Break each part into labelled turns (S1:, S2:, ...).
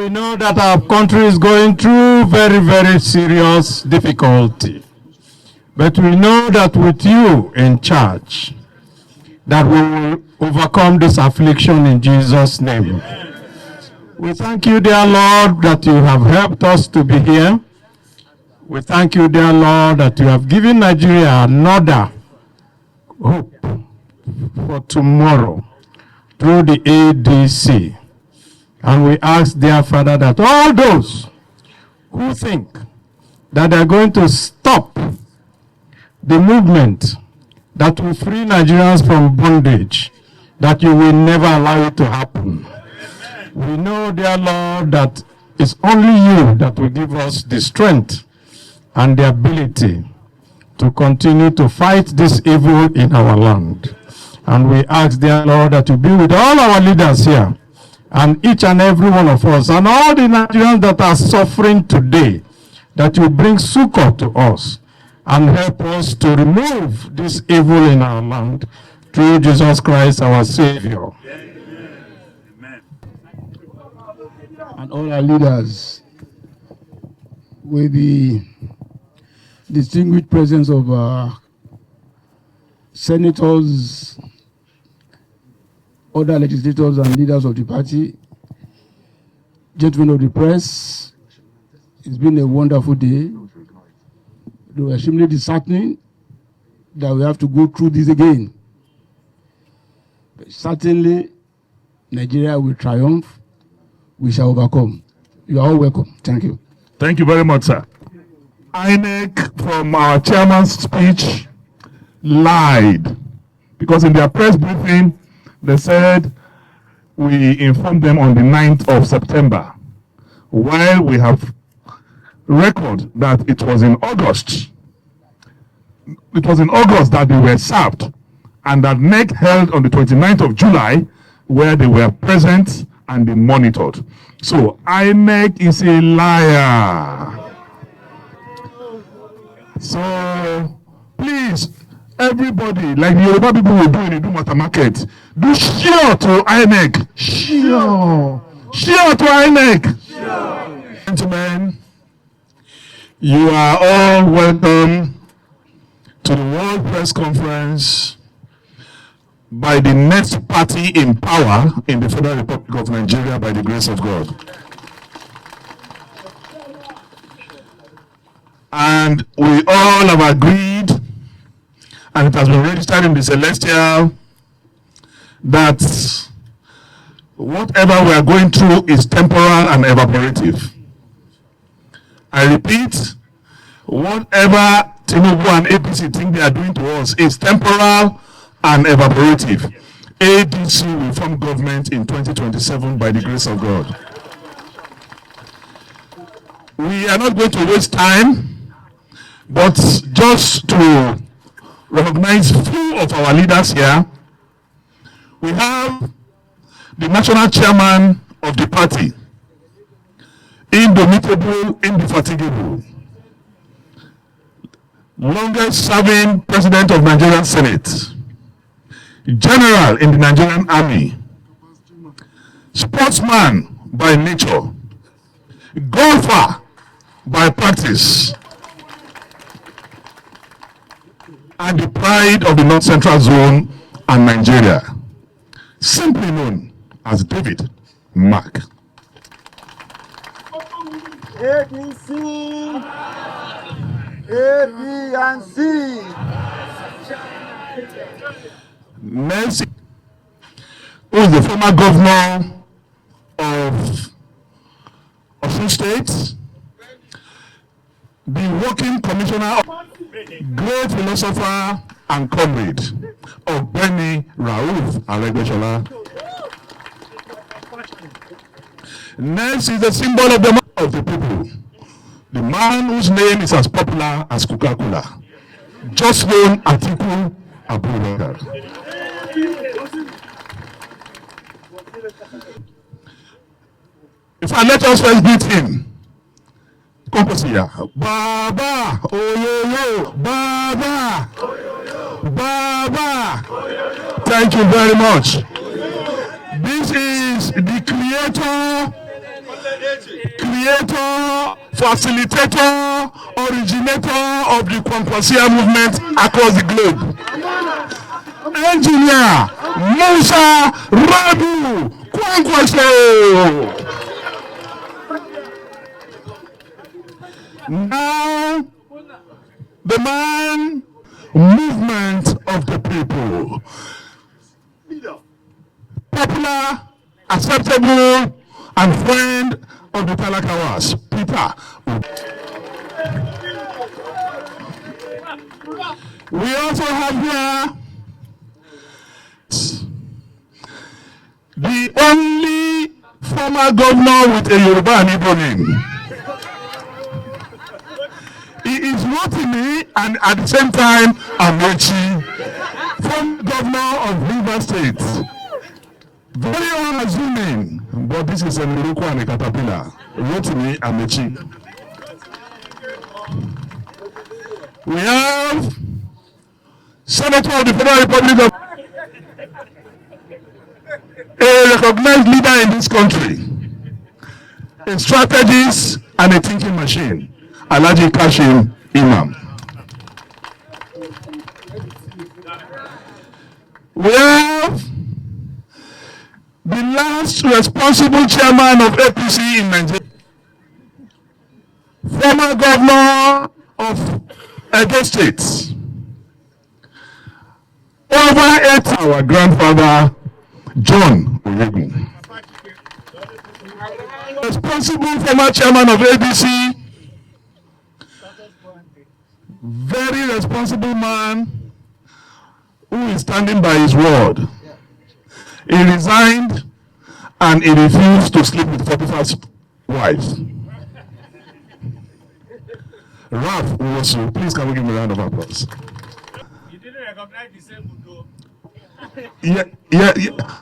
S1: We know that our country is going through very, very serious difficulty. But we know that with you in charge, that we will overcome this affliction in Jesus' name. We thank you, dear Lord, that you have helped us to be here. We thank you, dear Lord, that you have given Nigeria another hope for tomorrow through the ADC. And we ask, dear Father, that all those who think that they are going to stop the movement that will free Nigerians from bondage, that you will never allow it to happen. We know, dear Lord, that it's only you that will give us the strength and the ability to continue to fight this evil in our land. And we ask, dear Lord, that you be with all our leaders here, and each and every one of us, and all the Nigerians that are suffering today, that you bring succor to us and help us to remove this evil in our land through Jesus Christ, our Savior.
S2: Amen.
S3: And all our leaders, with the distinguished presence of senators, other legislators and leaders of the party, gentlemen of the press, it's been a wonderful day. It was extremely disheartening that we have to go through this again. But certainly, Nigeria will triumph. We shall overcome. You are all welcome. Thank you.
S2: Thank you very much, sir. INEC, from our chairman's speech, lied, because in their press briefing, they said we informed them on the 9th of September, while we have record that it was in August. It was in August that they were served, and that NEC held on the 29th of July, where they were present and they monitored. So INEC is a liar. So please, everybody, like the Yoruba people will do in the Dumata market, do sure to INEC. Sure to INEC. Sure. Gentlemen, you are all welcome to the World Press Conference by the next party in power in the Federal Republic of Nigeria, by the grace of God. And we all have agreed, and it has been registered in the Celestial, that whatever we are going through is temporal and evaporative. I repeat, whatever Tinubu and APC think they are doing to us is temporal and evaporative. ADC will form government in 2027 by the grace of God. We are not going to waste time, but just to recognize few of our leaders here. We have the national chairman of the party, indomitable, indefatigable, longest serving president of Nigerian Senate, general in the Nigerian Army, sportsman by nature, golfer by practice, and the pride of the North Central Zone and Nigeria, simply known as David Mark.
S4: ADC, A, B, and C.
S2: Nancy, who is the former governor of Osun State, the working commissioner, great philosopher and comrade of Benny Raouf Aregbesola. Next is the symbol of the people, the man whose name is as popular as Coca-Cola, just known Atiku Abubakar. If I let us first greet him, compose here. Baba, oyoyo, Baba, Baba. Thank you very much. This is the creator creator, facilitator, originator of the Kwankwasia movement across the globe. Engineer Musa Rabu Kwankwaso. Now, the man, movement of the people. Popular, acceptable, and friend of the Talakawas, Peter. We also have here the only former governor with a Yoruba and Igbo name. He is Rotimi and at the same time Amechi, former governor of Rivers State. Very unassuming, but this is a Morocco and a caterpillar. Rotimi Amechi. We have Senator of the Federal Republic of a recognized leader in this country, a strategist and a thinking machine, Alhaji Kashim Imam. We have the last responsible chairman of APC in Nigeria, former governor of Edo State, over 8, our grandfather John Oyegun, responsible former chairman of ADC, very responsible man who is standing by his word. He resigned and he refused to sleep with 41st wives. Ralph Uwosu, please can we give him a round of applause?
S4: You didn't recognize the same Udo.
S2: Yeah,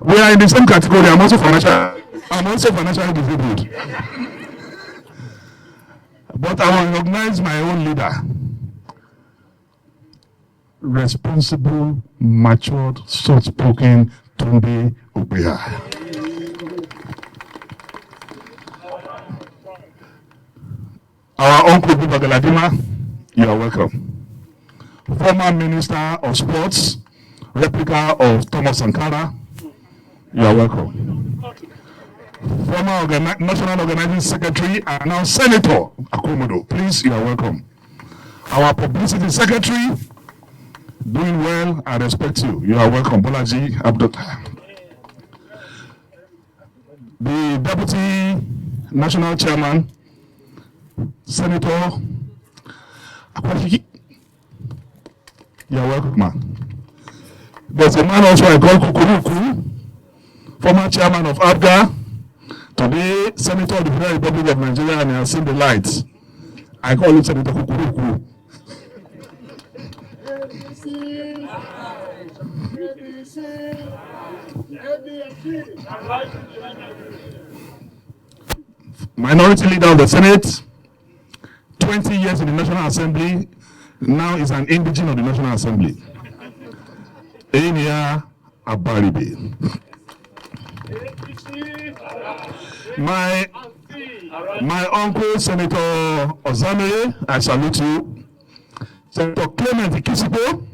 S2: we are in the same category. I'm also financially disabled. But I will recognize my own leader. Responsible, matured, soft-spoken Tunde Obeha. Our uncle Buba Galadima, you are welcome. Former Minister of Sports, replica of Thomas Sankara, you are welcome. Former National Organizing Secretary and now Senator Akomodo, please, you are welcome. Our Publicity Secretary, doing well, I respect you. You are welcome, Bolaji Abdul. The Deputy National Chairman, Senator Akwafiki. You are welcome, man. There's a man also I call Kukuruku, former chairman of ABGA, today Senator of the Federal Republic of Nigeria, and he has seen the lights. I call him Senator Kukuruku. Minority Leader of the Senate, 20 years in the National Assembly, now is an indigene of the National Assembly. Enya Abaribe. My uncle, Senator Ozamere, I salute you. Senator Clement Ikisipo,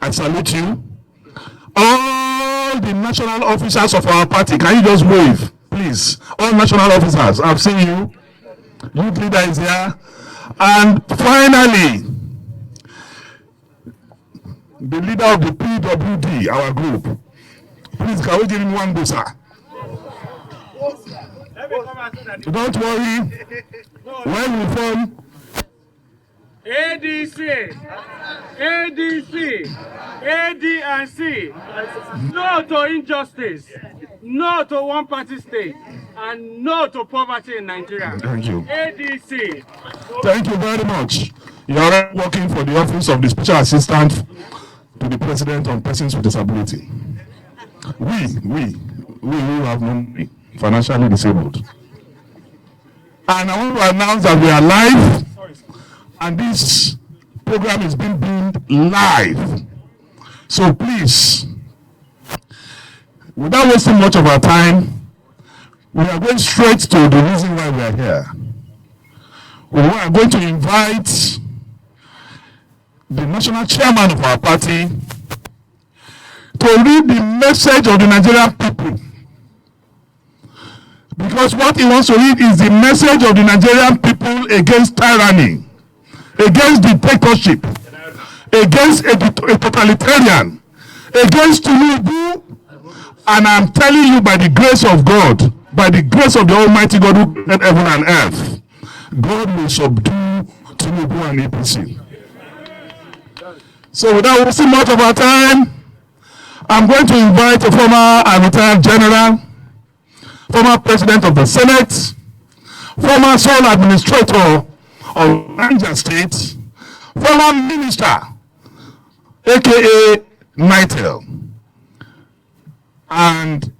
S2: I salute you. All the national officers of our party, can you just wave, please? All national officers, I've seen you. Youth leader is here. And finally, the leader of the PWD, our group. Please, can we give him one go, sir? Don't worry. When we form
S4: ADC, ADC, AD&C, no to injustice, no to one-party state, and no to poverty in Nigeria.
S2: Thank you.
S4: ADC.
S2: Thank you very much. You are working for the office of the Special Assistant to the President on Persons with Disability. We who have no financially disabled. And I want to announce that we are live, and this program is being beamed live. So please, without wasting much of our time, we are going straight to the reason why we are here. We are going to invite the national chairman of our party to read the message of the Nigerian people. Because what he wants to read is the message of the Nigerian people against tyranny, against dictatorship, against a totalitarian, against Tinubu. And I'm telling you, by the grace of God, by the grace of the Almighty God who created heaven and earth, God will subdue Tinubu and APC. So without wasting much of our time, I'm going to invite a former and retired general, former president of the Senate, former sole administrator of Naija State, former minister, aka Nitel, and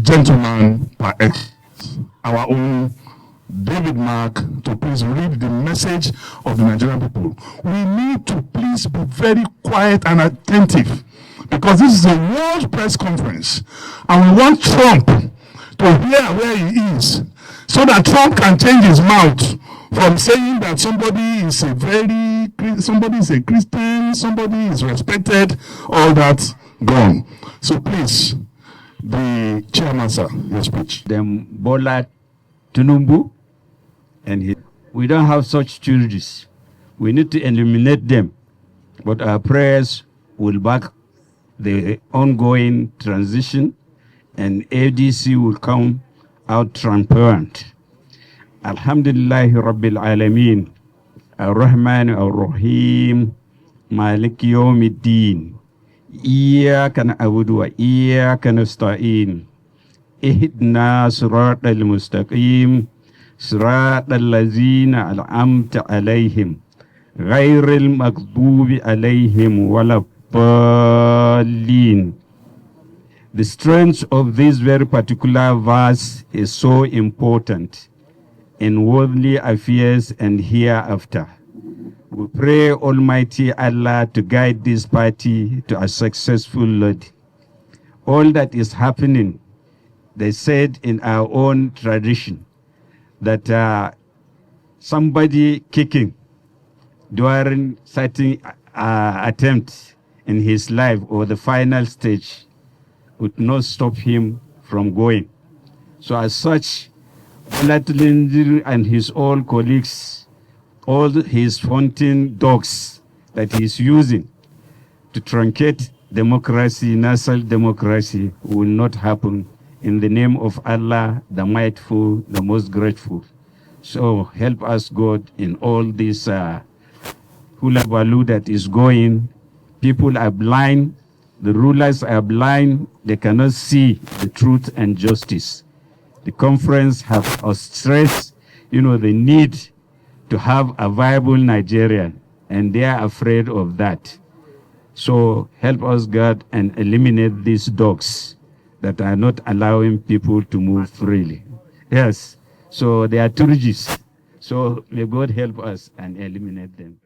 S2: gentleman par excellence, our own David Mark, to please read the message of the Nigerian people. We need to please be very quiet and attentive, because this is a world press conference, and we want Trump to hear where he is, so that Trump can change his mouth from saying that somebody is a Christian, somebody is respected, all that gone. So please, the chairman, sir, your speech.
S5: Them Bola Tinubu and we don't have such churches. We need to eliminate them, but our prayers will back the ongoing transition, and ADC will come out transparent. Alhamdulillahi Rabbil Alameen, Ar-Rahman Ar-Rahim, Malik Yawmiddin, Iyyaka na'budu wa iyyaka nasta'in, Ihdina siratal mustaqim, siratal ladzina an'amta alaihim, ghairil maghdubi alaihim waladdallin. The strength of this very particular verse is so important in worldly affairs and hereafter. We pray Almighty Allah to guide this party to a successful Lord. All that is happening, they said in our own tradition, that somebody kicking during certain attempts in his life or the final stage would not stop him from going. So as such, Olawale and his old colleagues, all his fountain dogs that he is using to truncate democracy, national democracy, will not happen, in the name of Allah, the Mightful, the Most Grateful. So help us, God, in all this hula baloo that is going. People are blind, the rulers are blind, they cannot see the truth and justice. The conference has stressed, the need to have a viable Nigerian, and they are afraid of that. So help us, God, and eliminate these dogs that are not allowing people to move freely. Yes, so they are tourists. So may God help us and eliminate them.